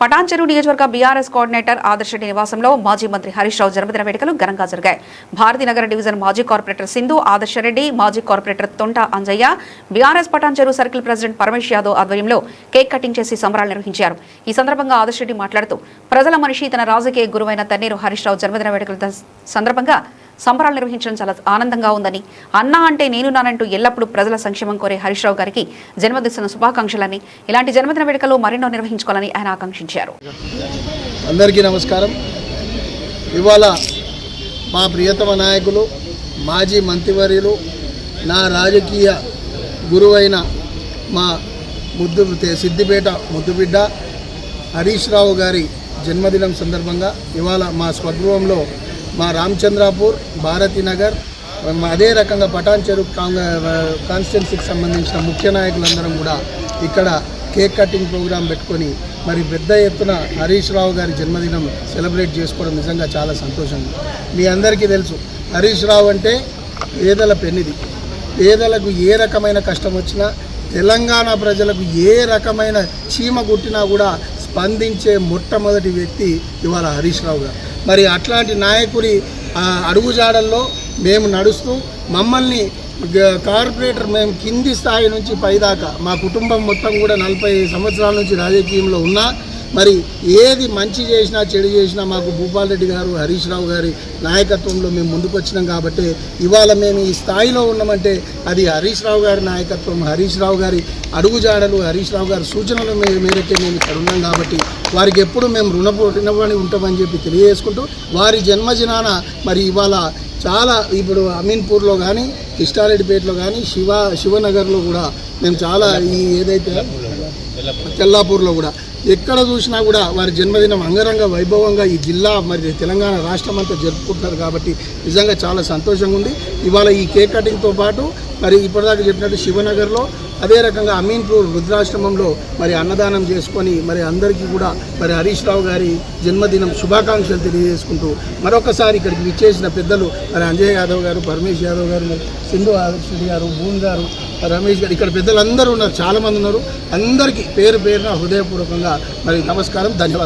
పటాన్చెరు నియోజకవర్గ BRS coordinator ఆదర్శ రెడ్డి నివాసంలో మాజీ మంత్రి హరీష్ రావు జన్మదిన వేడుకలు ఘనంగా జరిగాయి. భారతీనగర్ డివిజన్ మాజీ కార్పొరేటర్ సింధు, ఆదర్శ రెడ్డి, మాజీ corporator Thonta Anjaiah, BRS Patancheru circle president Paramesh Yadav ఆధ్వర్యంలో కేక్ కటింగ్ చేసి సంబరాలు నిర్వహించారు. ఈ సందర్భంగా ఆదర్శ రెడ్డి మాట్లాడుతూ ప్రజల మనిషి తన రాజకీయ గురువైన తన్నీరు హరీష్ రావు జన్మదిన వేడుకల సందర్భంగా సంబరాలు నిర్వహించడం చాలా ఆనందంగా ఉందని, అన్నా అంటే నేనున్నానంటూ ఎల్లప్పుడూ ప్రజల సంక్షేమం కోరే హరీష్ రావు గారికి జన్మదిన శుభాకాంక్షలని, ఇలాంటి జన్మదిన వేడుకలు మరెన్నో నిర్వహించుకోవాలని ఆయన ఆకాంక్షించారు. అందరికీ నమస్కారం. ఇవాళ మా ప్రియతమ నాయకులు, మాజీ మంత్రివర్యులు, నా రాజకీయ గురువైన మా సిద్దిపేట ముద్దుబిడ్డ హరీష్ రావు గారి జన్మదినం సందర్భంగా ఇవాళ మా స్వగృహంలో మా రామచంద్రాపూర్, భారతీనగర్, అదే రకంగా పటాన్చెరు కాన్స్టిట్యున్సీకి సంబంధించిన ముఖ్య నాయకులందరం కూడా ఇక్కడ కేక్ కటింగ్ ప్రోగ్రాం పెట్టుకొని మరి పెద్ద ఎత్తున హరీష్ రావు గారి జన్మదినం సెలబ్రేట్ చేసుకోవడం నిజంగా చాలా సంతోషంగా. మీ అందరికీ తెలుసు, హరీష్ రావు అంటే పేదల పెన్నిది. పేదలకు ఏ రకమైన కష్టం వచ్చినా, తెలంగాణ ప్రజలకు ఏ రకమైన చీమ గుట్టినా కూడా స్పందించే మొట్టమొదటి వ్యక్తి ఇవాళ హరీష్ రావు గారు. మరి అట్లాంటి నాయకుడి అడుగుజాడల్లో మేము నడుస్తూ మమ్మల్ని కార్పొరేటర్ మేము కింది స్థాయి నుంచి పైదాకా మా కుటుంబం మొత్తం కూడా 40 సంవత్సరాల నుంచి రాజకీయంలో ఉన్నా మరి ఏది మంచి చేసినా చెడు చేసినా మాకు భూపాల్ రెడ్డి గారు, హరీష్ రావు గారి నాయకత్వంలో మేము ముందుకు వచ్చినాం. కాబట్టి ఇవాళ మేము ఈ స్థాయిలో ఉన్నామంటే అది హరీష్ రావు గారి నాయకత్వం, హరీష్ రావు గారి అడుగుజాడలు, హరీష్ రావు గారి సూచనల మేరకే మేము ఇక్కడ ఉన్నాం. కాబట్టి వారికి ఎప్పుడు మేము రుణపడి ఉంటామని చెప్పి తెలియజేసుకుంటూ, వారి జన్మదినాన మరి ఇవాళ చాలా ఇప్పుడు అమీన్పూర్లో కానీ, కిష్టారెడ్డిపేటలో కానీ, శివనగర్లో కూడా మేము చాలా ఏదైతే తెల్లాపూర్లో కూడా ఎక్కడ చూసినా కూడా వారి జన్మదినం అంగరంగ వైభవంగా ఈ జిల్లా మరి తెలంగాణ రాష్ట్రం అంతా జరుపుకుంటారు. కాబట్టి నిజంగా చాలా సంతోషంగా ఉంది. ఇవాళ ఈ కేక్ కటింగ్తో పాటు మరి ఇప్పటిదాకా చెప్పినట్టు శివనగర్లో, అదే రకంగా అమీన్పూర్ వృద్ధాశ్రమంలో మరి అన్నదానం చేసుకొని మరి అందరికీ కూడా మరి హరీష్ రావు గారి జన్మదినం శుభాకాంక్షలు తెలియజేసుకుంటూ మరొకసారి ఇక్కడికి విచ్చేసిన పెద్దలు మరి అంజయ్ యాదవ్ గారు, పరమేష్ యాదవ్ గారు, మరి సింధు ఆదర్శ గారు, భూన్ గారు, రమేష్ గారు, ఇక్కడ పెద్దలందరూ ఉన్నారు, చాలామంది ఉన్నారు. అందరికీ పేరు పేరున హృదయపూర్వకంగా మరి నమస్కారం, ధన్యవాదాలు.